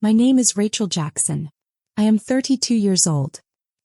My name is Rachel Jackson. I am 32 years old.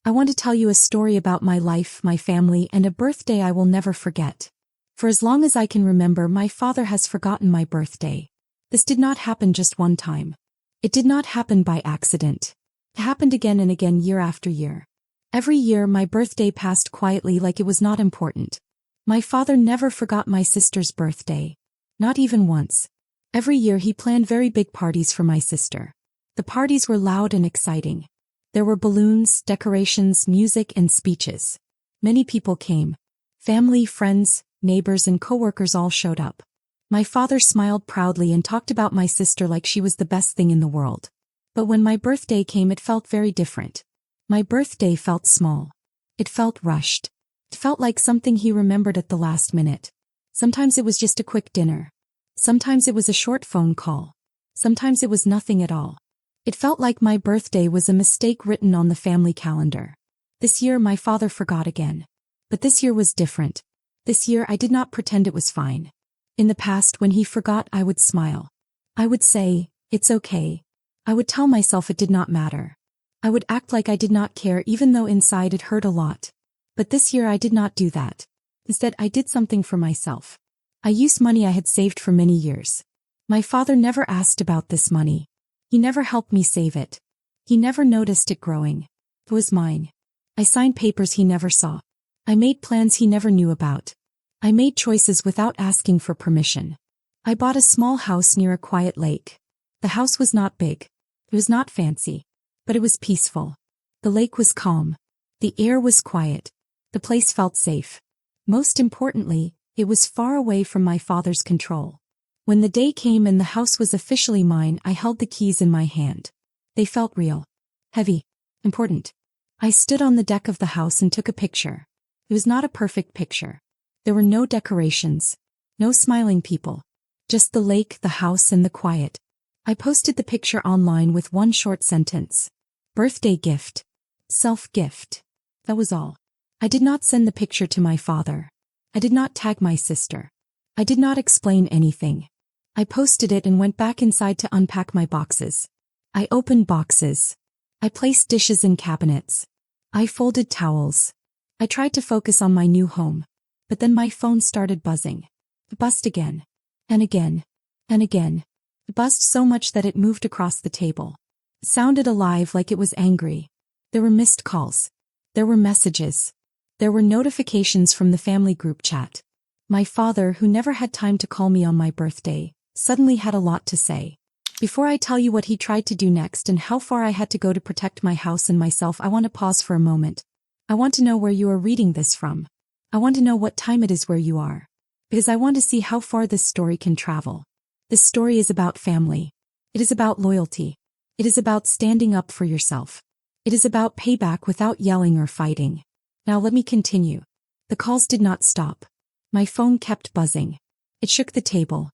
I want to tell you a story about my life, my family, and a birthday I will never forget. For as long as I can remember, my father has forgotten my birthday. This did not happen just one time. It did not happen by accident. It happened again and again, year after year. Every year my birthday passed quietly, like it was not important. My father never forgot my sister's birthday. Not even once. Every year he planned very big parties for my sister. The parties were loud and exciting. There were balloons, decorations, music, and speeches. Many people came. Family, friends, neighbors, and coworkers all showed up. My father smiled proudly and talked about my sister like she was the best thing in the world. But when my birthday came, it felt very different. My birthday felt small. It felt rushed. It felt like something he remembered at the last minute. Sometimes it was just a quick dinner. Sometimes it was a short phone call. Sometimes it was nothing at all. It felt like my birthday was a mistake written on the family calendar. This year my father forgot again. But this year was different. This year I did not pretend it was fine. In the past, when he forgot, I would smile. I would say, "It's okay." I would tell myself it did not matter. I would act like I did not care, even though inside it hurt a lot. But this year I did not do that. Instead, I did something for myself. I used money I had saved for many years. My father never asked about this money. He never helped me save it. He never noticed it growing. It was mine. I signed papers he never saw. I made plans he never knew about. I made choices without asking for permission. I bought a small house near a quiet lake. The house was not big. It was not fancy. But it was peaceful. The lake was calm. The air was quiet. The place felt safe. Most importantly, it was far away from my father's control. When the day came and the house was officially mine, I held the keys in my hand. They felt real. Heavy. Important. I stood on the deck of the house and took a picture. It was not a perfect picture. There were no decorations. No smiling people. Just the lake, the house, and the quiet. I posted the picture online with one short sentence. Birthday gift. Self-gift. That was all. I did not send the picture to my father. I did not tag my sister. I did not explain anything. I posted it and went back inside to unpack my boxes. I opened boxes. I placed dishes in cabinets. I folded towels. I tried to focus on my new home. But then my phone started buzzing. It buzzed again. And again. And again. It buzzed so much that it moved across the table. It sounded alive, like it was angry. There were missed calls. There were messages. There were notifications from the family group chat. My father, who never had time to call me on my birthday, suddenly had a lot to say. Before I tell you what he tried to do next and how far I had to go to protect my house and myself, I want to pause for a moment. I want to know where you are reading this from. I want to know what time it is where you are. Because I want to see how far this story can travel. This story is about family. It is about loyalty. It is about standing up for yourself. It is about payback without yelling or fighting. Now let me continue. The calls did not stop. My phone kept buzzing. It shook the table.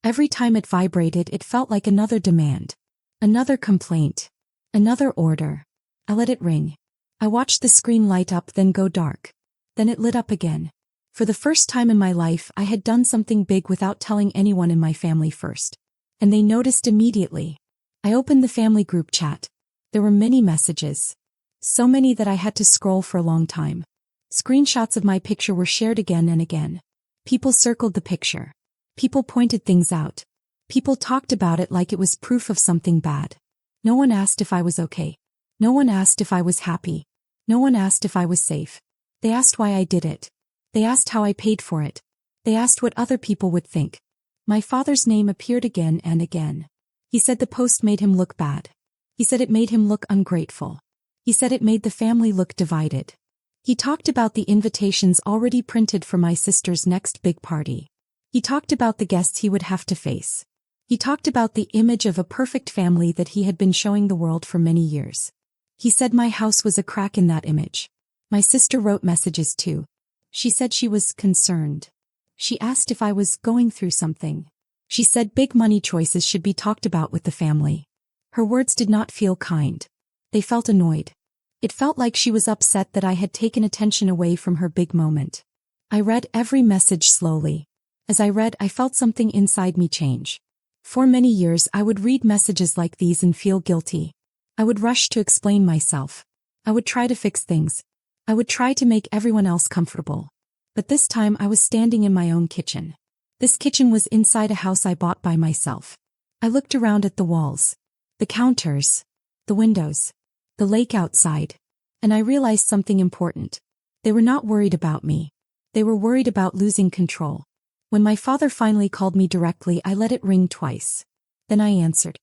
Every time it vibrated, it felt like another demand. Another complaint. Another order. I let it ring. I watched the screen light up, then go dark. Then it lit up again. For the first time in my life, I had done something big without telling anyone in my family first. And they noticed immediately. I opened the family group chat. There were many messages. So many that I had to scroll for a long time. Screenshots of my picture were shared again and again. People circled the picture. People pointed things out. People talked about it like it was proof of something bad. No one asked if I was okay. No one asked if I was happy. No one asked if I was safe. They asked why I did it. They asked how I paid for it. They asked what other people would think. My father's name appeared again and again. He said the post made him look bad. He said it made him look ungrateful. He said it made the family look divided. He talked about the invitations already printed for my sister's next big party. He talked about the guests he would have to face. He talked about the image of a perfect family that he had been showing the world for many years. He said my house was a crack in that image. My sister wrote messages too. She said she was concerned. She asked if I was going through something. She said big money choices should be talked about with the family. Her words did not feel kind. They felt annoyed. It felt like she was upset that I had taken attention away from her big moment. I read every message slowly. As I read, I felt something inside me change. For many years I would read messages like these and feel guilty. I would rush to explain myself. I would try to fix things. I would try to make everyone else comfortable. But this time I was standing in my own kitchen. This kitchen was inside a house I bought by myself. I looked around at the walls, the counters, the windows, the lake outside, and I realized something important. They were not worried about me. They were worried about losing control. When my father finally called me directly, I let it ring twice. Then I answered.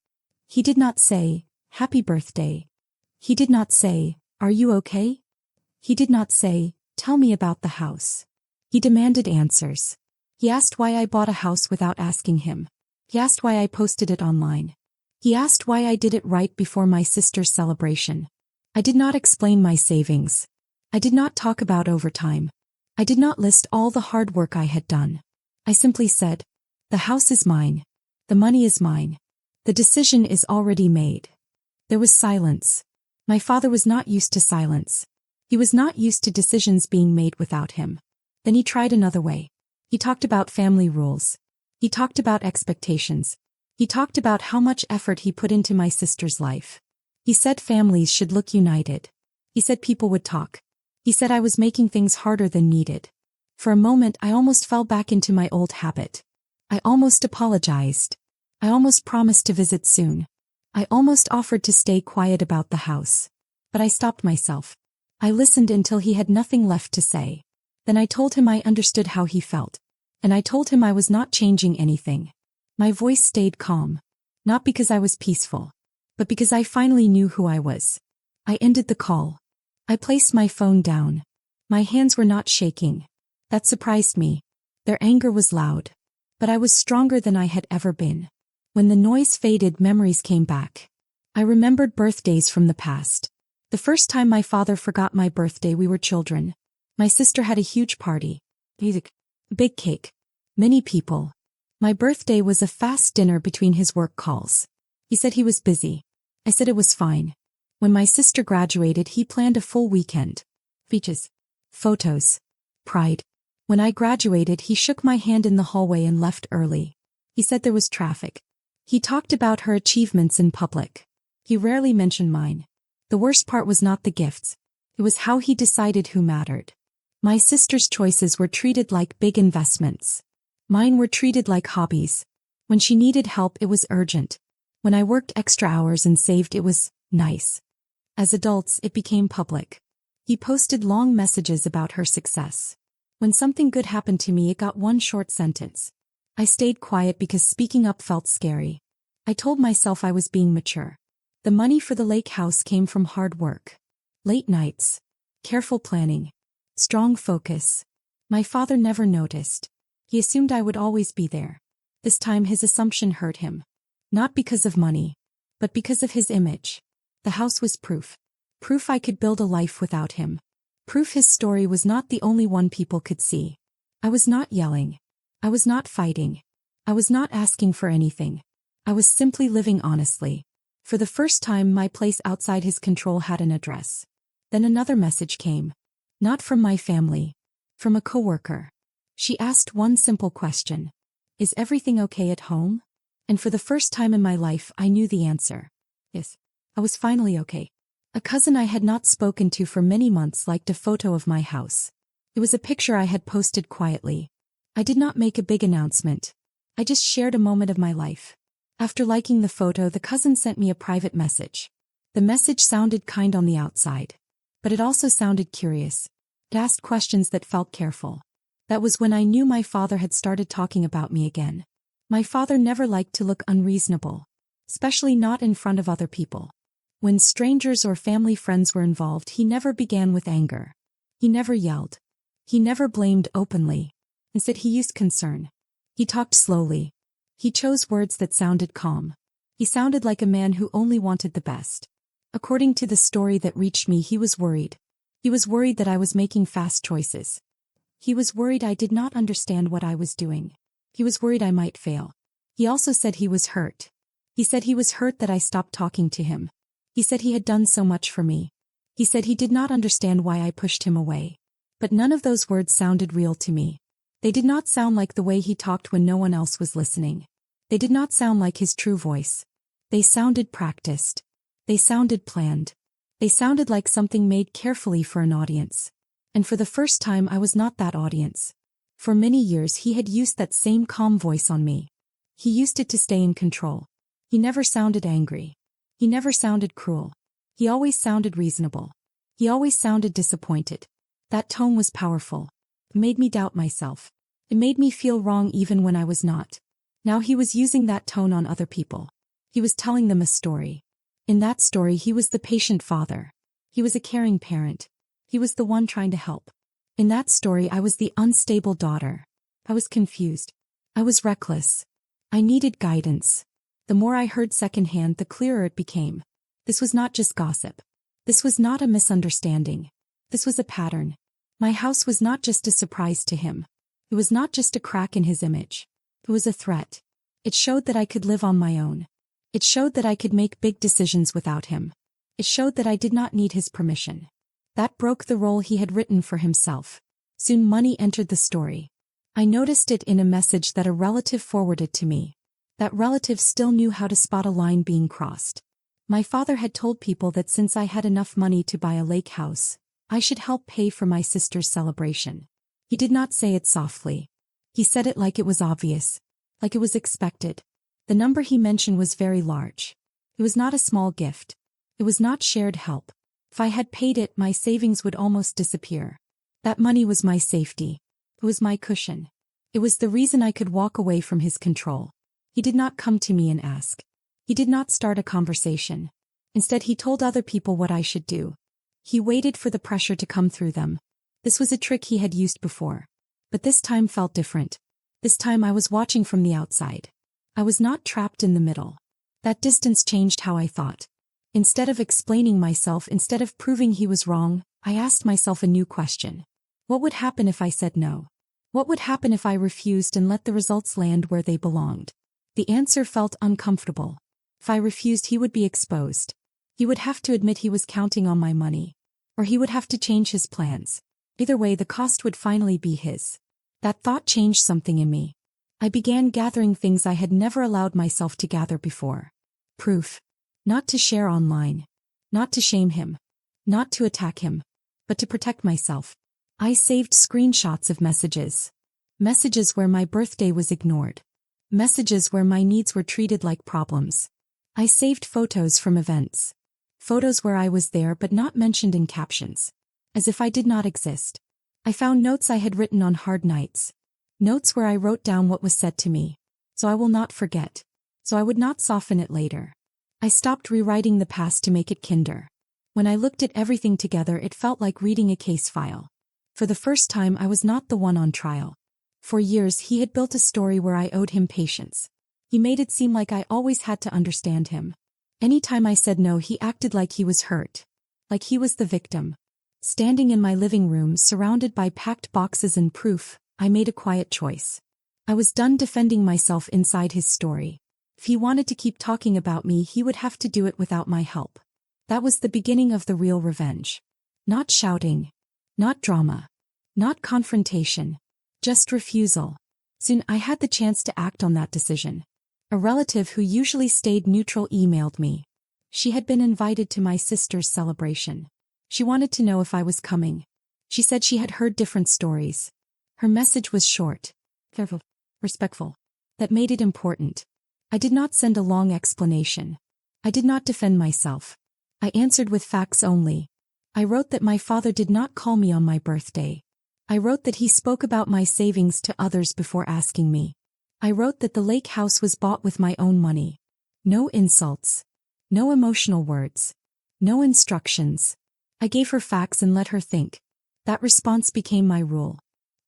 He did not say, "Happy birthday." He did not say, "Are you okay?" He did not say, "Tell me about the house." He demanded answers. He asked why I bought a house without asking him. He asked why I posted it online. He asked why I did it right before my sister's celebration. I did not explain my savings. I did not talk about overtime. I did not list all the hard work I had done. I simply said, "The house is mine. The money is mine. The decision is already made." There was silence. My father was not used to silence. He was not used to decisions being made without him. Then he tried another way. He talked about family rules. He talked about expectations. He talked about how much effort he put into my sister's life. He said families should look united. He said people would talk. He said I was making things harder than needed. For a moment I almost fell back into my old habit. I almost apologized. I almost promised to visit soon. I almost offered to stay quiet about the house. But I stopped myself. I listened until he had nothing left to say. Then I told him I understood how he felt. And I told him I was not changing anything. My voice stayed calm. Not because I was peaceful, but because I finally knew who I was. I ended the call. I placed my phone down. My hands were not shaking. That surprised me. Their anger was loud. But I was stronger than I had ever been. When the noise faded, memories came back. I remembered birthdays from the past. The first time my father forgot my birthday, we were children. My sister had a huge party. Big cake. Many people. My birthday was a fast dinner between his work calls. He said he was busy. I said it was fine. When my sister graduated, he planned a full weekend. Beaches. Photos. Pride. When I graduated, he shook my hand in the hallway and left early. He said there was traffic. He talked about her achievements in public. He rarely mentioned mine. The worst part was not the gifts. It was how he decided who mattered. My sister's choices were treated like big investments. Mine were treated like hobbies. When she needed help, it was urgent. When I worked extra hours and saved, it was nice. As adults, it became public. He posted long messages about her success. When something good happened to me, it got one short sentence. I stayed quiet because speaking up felt scary. I told myself I was being mature. The money for the lake house came from hard work. Late nights. Careful planning. Strong focus. My father never noticed. He assumed I would always be there. This time his assumption hurt him. Not because of money, but because of his image. The house was proof. Proof I could build a life without him. Proof his story was not the only one people could see. I was not yelling. I was not fighting. I was not asking for anything. I was simply living honestly. For the first time, my place outside his control had an address. Then another message came. Not from my family. From a coworker. She asked one simple question. Is everything okay at home? And for the first time in my life, I knew the answer. Yes. I was finally okay. A cousin I had not spoken to for many months liked a photo of my house. It was a picture I had posted quietly. I did not make a big announcement. I just shared a moment of my life. After liking the photo, the cousin sent me a private message. The message sounded kind on the outside. But it also sounded curious. It asked questions that felt careful. That was when I knew my father had started talking about me again. My father never liked to look unreasonable. Especially not in front of other people. When strangers or family friends were involved, he never began with anger. He never yelled. He never blamed openly. Instead, he used concern. He talked slowly. He chose words that sounded calm. He sounded like a man who only wanted the best. According to the story that reached me, he was worried. He was worried that I was making fast choices. He was worried I did not understand what I was doing. He was worried I might fail. He also said he was hurt. He said he was hurt that I stopped talking to him. He said he had done so much for me. He said he did not understand why I pushed him away. But none of those words sounded real to me. They did not sound like the way he talked when no one else was listening. They did not sound like his true voice. They sounded practiced. They sounded planned. They sounded like something made carefully for an audience. And for the first time I was not that audience. For many years he had used that same calm voice on me. He used it to stay in control. He never sounded angry. He never sounded cruel. He always sounded reasonable. He always sounded disappointed. That tone was powerful. It made me doubt myself. It made me feel wrong even when I was not. Now he was using that tone on other people. He was telling them a story. In that story he was the patient father. He was a caring parent. He was the one trying to help. In that story I was the unstable daughter. I was confused. I was reckless. I needed guidance. The more I heard secondhand, the clearer it became. This was not just gossip. This was not a misunderstanding. This was a pattern. My house was not just a surprise to him. It was not just a crack in his image. It was a threat. It showed that I could live on my own. It showed that I could make big decisions without him. It showed that I did not need his permission. That broke the role he had written for himself. Soon money entered the story. I noticed it in a message that a relative forwarded to me. That relative still knew how to spot a line being crossed. My father had told people that since I had enough money to buy a lake house, I should help pay for my sister's celebration. He did not say it softly. He said it like it was obvious, like it was expected. The number he mentioned was very large. It was not a small gift. It was not shared help. If I had paid it, my savings would almost disappear. That money was my safety. It was my cushion. It was the reason I could walk away from his control. He did not come to me and ask. He did not start a conversation. Instead, he told other people what I should do. He waited for the pressure to come through them. This was a trick he had used before. But this time felt different. This time I was watching from the outside. I was not trapped in the middle. That distance changed how I thought. Instead of explaining myself, instead of proving he was wrong, I asked myself a new question. What would happen if I said no? What would happen if I refused and let the results land where they belonged? The answer felt uncomfortable. If I refused, he would be exposed. He would have to admit he was counting on my money. Or he would have to change his plans. Either way, the cost would finally be his. That thought changed something in me. I began gathering things I had never allowed myself to gather before. Proof. Not to share online. Not to shame him. Not to attack him. But to protect myself. I saved screenshots of messages. Messages where my birthday was ignored. Messages where my needs were treated like problems. I saved photos from events. Photos where I was there but not mentioned in captions. As if I did not exist. I found notes I had written on hard nights. Notes where I wrote down what was said to me. So I will not forget. So I would not soften it later. I stopped rewriting the past to make it kinder. When I looked at everything together, it felt like reading a case file. For the first time, I was not the one on trial. For years, he had built a story where I owed him patience. He made it seem like I always had to understand him. Anytime I said no, he acted like he was hurt. Like he was the victim. Standing in my living room, surrounded by packed boxes and proof, I made a quiet choice. I was done defending myself inside his story. If he wanted to keep talking about me, he would have to do it without my help. That was the beginning of the real revenge. Not shouting. Not drama. Not confrontation. Just refusal. Soon I had the chance to act on that decision. A relative who usually stayed neutral emailed me. She had been invited to my sister's celebration. She wanted to know if I was coming. She said she had heard different stories. Her message was short, careful, respectful. That made it important. I did not send a long explanation. I did not defend myself. I answered with facts only. I wrote that my father did not call me on my birthday. I wrote that he spoke about my savings to others before asking me. I wrote that the lake house was bought with my own money. No insults. No emotional words. No instructions. I gave her facts and let her think. That response became my rule.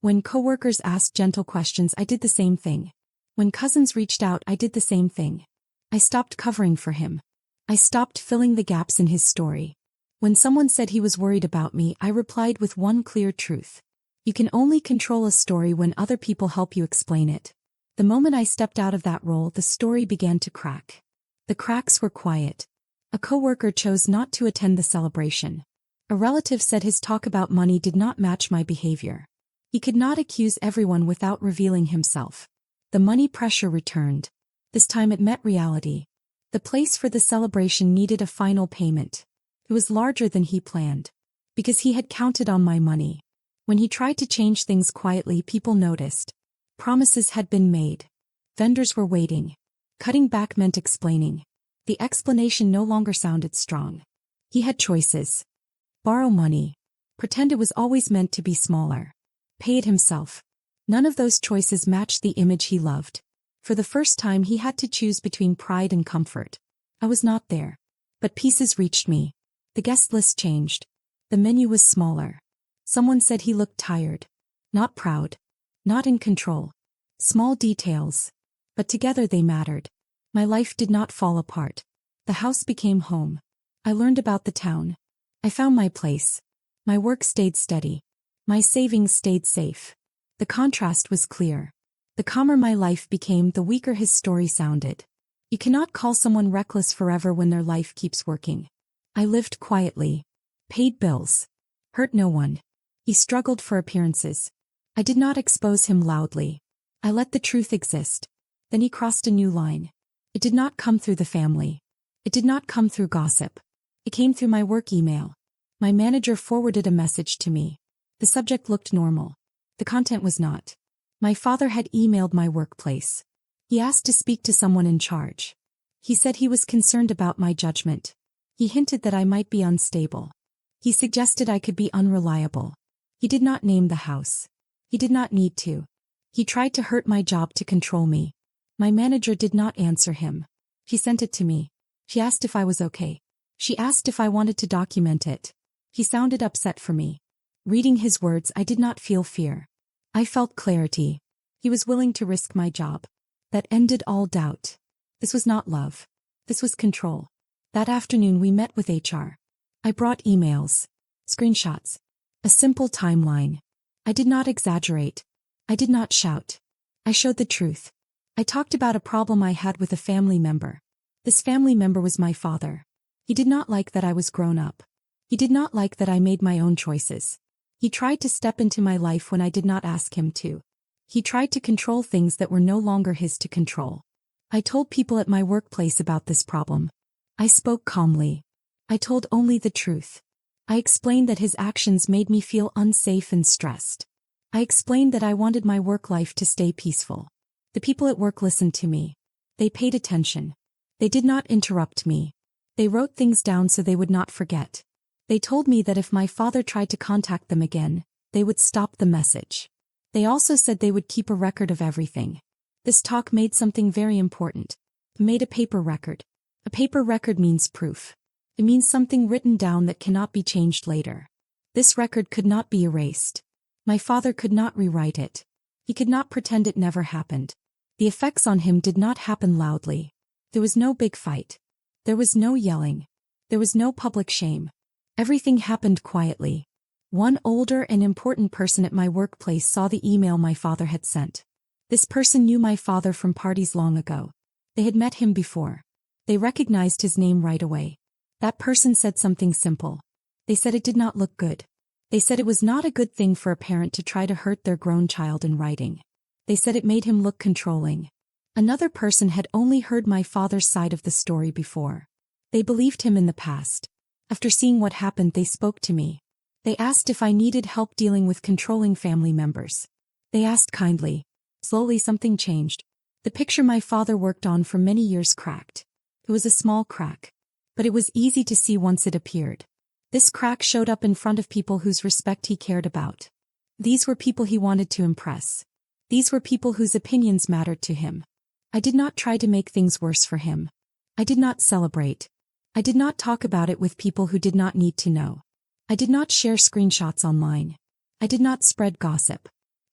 When coworkers asked gentle questions, I did the same thing. When cousins reached out, I did the same thing. I stopped covering for him. I stopped filling the gaps in his story. When someone said he was worried about me, I replied with one clear truth. You can only control a story when other people help you explain it. The moment I stepped out of that role, the story began to crack. The cracks were quiet. A coworker chose not to attend the celebration. A relative said his talk about money did not match my behavior. He could not accuse everyone without revealing himself. The money pressure returned. This time it met reality. The place for the celebration needed a final payment. It was larger than he planned. Because he had counted on my money. When he tried to change things quietly, people noticed. Promises had been made. Vendors were waiting. Cutting back meant explaining. The explanation no longer sounded strong. He had choices. Borrow money. Pretend it was always meant to be smaller. Pay it himself. None of those choices matched the image he loved. For the first time he had to choose between pride and comfort. I was not there. But pieces reached me. The guest list changed. The menu was smaller. Someone said he looked tired. Not proud. Not in control. Small details. But together they mattered. My life did not fall apart. The house became home. I learned about the town. I found my place. My work stayed steady. My savings stayed safe. The contrast was clear. The calmer my life became, the weaker his story sounded. You cannot call someone reckless forever when their life keeps working. I lived quietly. Paid bills. Hurt no one. He struggled for appearances. I did not expose him loudly. I let the truth exist. Then he crossed a new line. It did not come through the family. It did not come through gossip. It came through my work email. My manager forwarded a message to me. The subject looked normal. The content was not. My father had emailed my workplace. He asked to speak to someone in charge. He said he was concerned about my judgment. He hinted that I might be unstable. He suggested I could be unreliable. He did not name the house. He did not need to. He tried to hurt my job to control me. My manager did not answer him. She sent it to me. She asked if I was okay. She asked if I wanted to document it. He sounded upset for me. Reading his words, I did not feel fear. I felt clarity. He was willing to risk my job. That ended all doubt. This was not love. This was control. That afternoon we met with HR. I brought emails, screenshots, a simple timeline. I did not exaggerate. I did not shout. I showed the truth. I talked about a problem I had with a family member. This family member was my father. He did not like that I was grown up. He did not like that I made my own choices. He tried to step into my life when I did not ask him to. He tried to control things that were no longer his to control. I told people at my workplace about this problem. I spoke calmly. I told only the truth. I explained that his actions made me feel unsafe and stressed. I explained that I wanted my work life to stay peaceful. The people at work listened to me. They paid attention. They did not interrupt me. They wrote things down so they would not forget. They told me that if my father tried to contact them again, they would stop the message. They also said they would keep a record of everything. This talk made something very important. It made a paper record. A paper record means proof. It means something written down that cannot be changed later. This record could not be erased. My father could not rewrite it. He could not pretend it never happened. The effects on him did not happen loudly. There was no big fight. There was no yelling. There was no public shame. Everything happened quietly. One older and important person at my workplace saw the email my father had sent. This person knew my father from parties long ago. They had met him before. They recognized his name right away. That person said something simple. They said it did not look good. They said it was not a good thing for a parent to try to hurt their grown child in writing. They said it made him look controlling. Another person had only heard my father's side of the story before. They believed him in the past. After seeing what happened, they spoke to me. They asked if I needed help dealing with controlling family members. They asked kindly. Slowly something changed. The picture my father worked on for many years cracked. It was a small crack. But it was easy to see once it appeared. This crack showed up in front of people whose respect he cared about. These were people he wanted to impress. These were people whose opinions mattered to him. I did not try to make things worse for him. I did not celebrate. I did not talk about it with people who did not need to know. I did not share screenshots online. I did not spread gossip.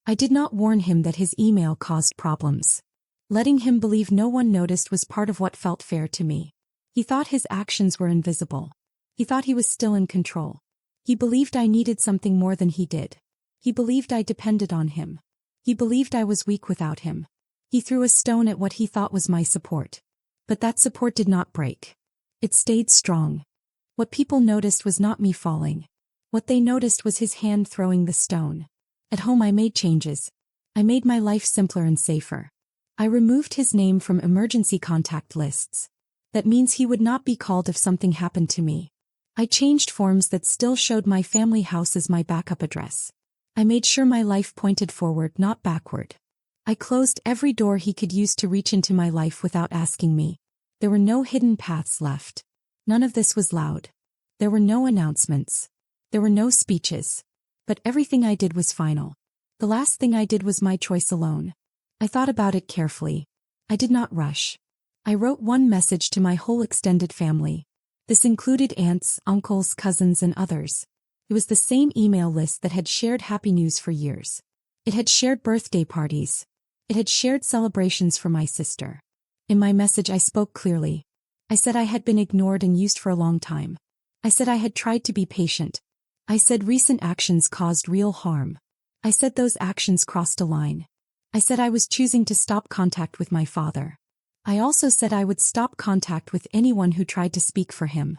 I did not warn him that his email caused problems. Letting him believe no one noticed was part of what felt fair to me. He thought his actions were invisible. He thought he was still in control. He believed I needed something more than he did. He believed I depended on him. He believed I was weak without him. He threw a stone at what he thought was my support. But that support did not break. It stayed strong. What people noticed was not me falling. What they noticed was his hand throwing the stone. At home I made changes. I made my life simpler and safer. I removed his name from emergency contact lists. That means he would not be called if something happened to me. I changed forms that still showed my family house as my backup address. I made sure my life pointed forward, not backward. I closed every door he could use to reach into my life without asking me. There were no hidden paths left. None of this was loud. There were no announcements. There were no speeches. But everything I did was final. The last thing I did was my choice alone. I thought about it carefully. I did not rush. I wrote one message to my whole extended family. This included aunts, uncles, cousins, and others. It was the same email list that had shared happy news for years. It had shared birthday parties. It had shared celebrations for my sister. In my message I spoke clearly. I said I had been ignored and used for a long time. I said I had tried to be patient. I said recent actions caused real harm. I said those actions crossed a line. I said I was choosing to stop contact with my father. I also said I would stop contact with anyone who tried to speak for him.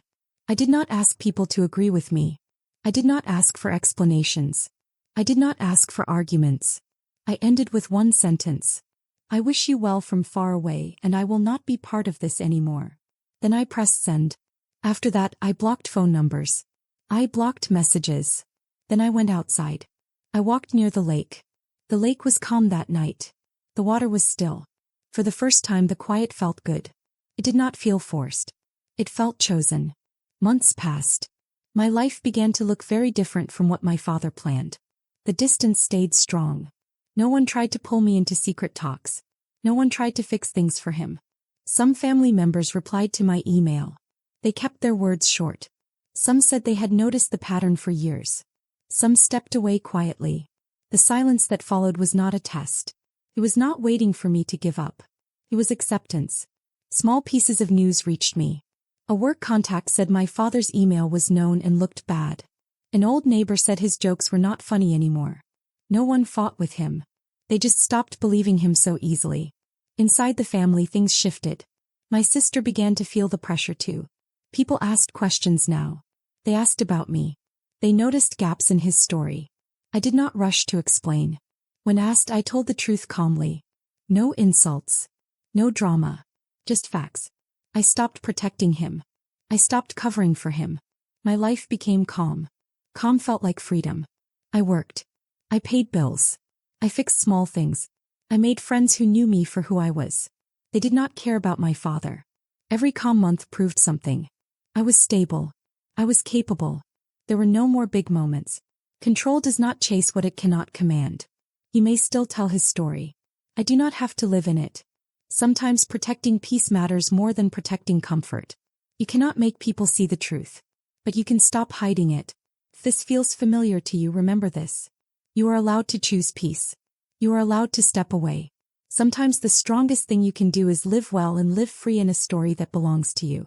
I did not ask people to agree with me. I did not ask for explanations. I did not ask for arguments. I ended with one sentence. I wish you well from far away, and I will not be part of this anymore. Then I pressed send. After that, I blocked phone numbers. I blocked messages. Then I went outside. I walked near the lake. The lake was calm that night. The water was still. For the first time, the quiet felt good. It did not feel forced. It felt chosen. Months passed. My life began to look very different from what my father planned. The distance stayed strong. No one tried to pull me into secret talks. No one tried to fix things for him. Some family members replied to my email. They kept their words short. Some said they had noticed the pattern for years. Some stepped away quietly. The silence that followed was not a test. It was not waiting for me to give up. It was acceptance. Small pieces of news reached me. A work contact said my father's email was known and looked bad. An old neighbor said his jokes were not funny anymore. No one fought with him. They just stopped believing him so easily. Inside the family, things shifted. My sister began to feel the pressure too. People asked questions now. They asked about me. They noticed gaps in his story. I did not rush to explain. When asked, I told the truth calmly. No insults. No drama. Just facts. I stopped protecting him. I stopped covering for him. My life became calm. Calm felt like freedom. I worked. I paid bills. I fixed small things. I made friends who knew me for who I was. They did not care about my father. Every calm month proved something. I was stable. I was capable. There were no more big moments. Control does not chase what it cannot command. He may still tell his story. I do not have to live in it. Sometimes protecting peace matters more than protecting comfort. You cannot make people see the truth. But you can stop hiding it. If this feels familiar to you, remember this. You are allowed to choose peace. You are allowed to step away. Sometimes the strongest thing you can do is live well and live free in a story that belongs to you.